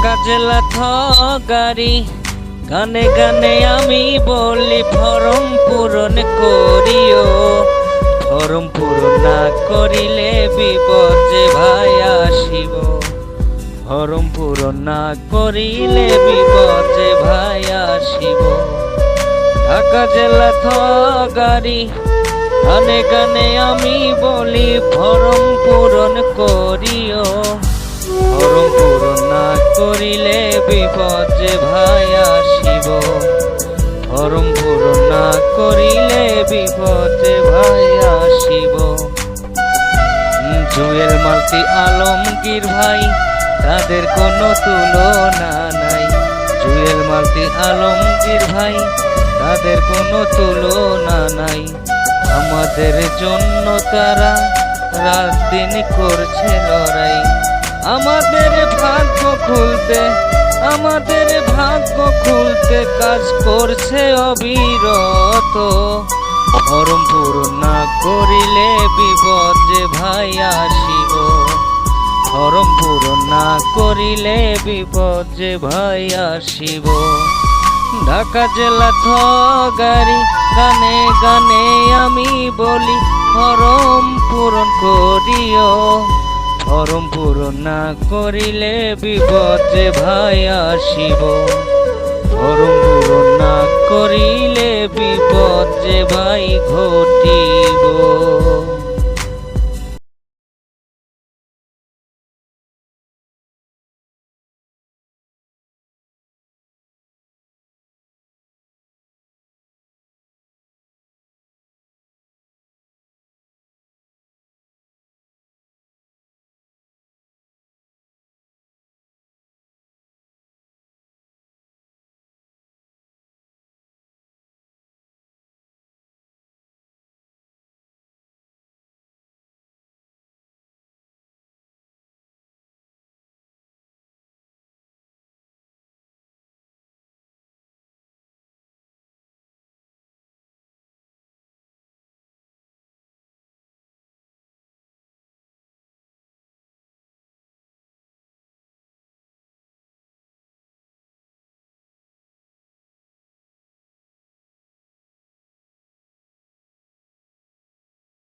ঢাকা জেলা থগারি গানে গানে আমি বলি ফরম পূরণ করিও। ফরম পূরণ না করিলে বিপদ যে ভাই আসিব। ফরম পূরণ না করিলে বিপদ যে ভাই আসিব। ঢাকা জেলা থগারি গানে গানে আমি বলি ফরম পূরণ করিও। ফরম পূরণ না করিলে বিপদ যে ভাই আসিব। ফরম পূরণ না করিলে বিপদ যে ভাই আসিব। জুয়েল মালতি আলমগীর ভাই তাদের কোনো তুলনা নাই। জুয়েল মালতি আলমগীর ভাই তাদের কোনো তুলনা নাই। আমাদের জন্য তারা রাত দিন করছে লড়াই। আমাদের ভাগ্য খুলতে কাজ করছে অবিরত। ফরম পূরণ না করিলে বিপদ যে ভাই আসিব। ফরম পূরণ না করিলে বিপদ যে ভাই আসিব। ঢাকা জেলা থগারি গানে গানে আমি বলি ফরম পূরণ করিও। ফরম পূরণ না করিলে বিপদ যে ভাই আসিব। ফরম পূরণ না করিলে বিপদ যে ভাই ঘটিব।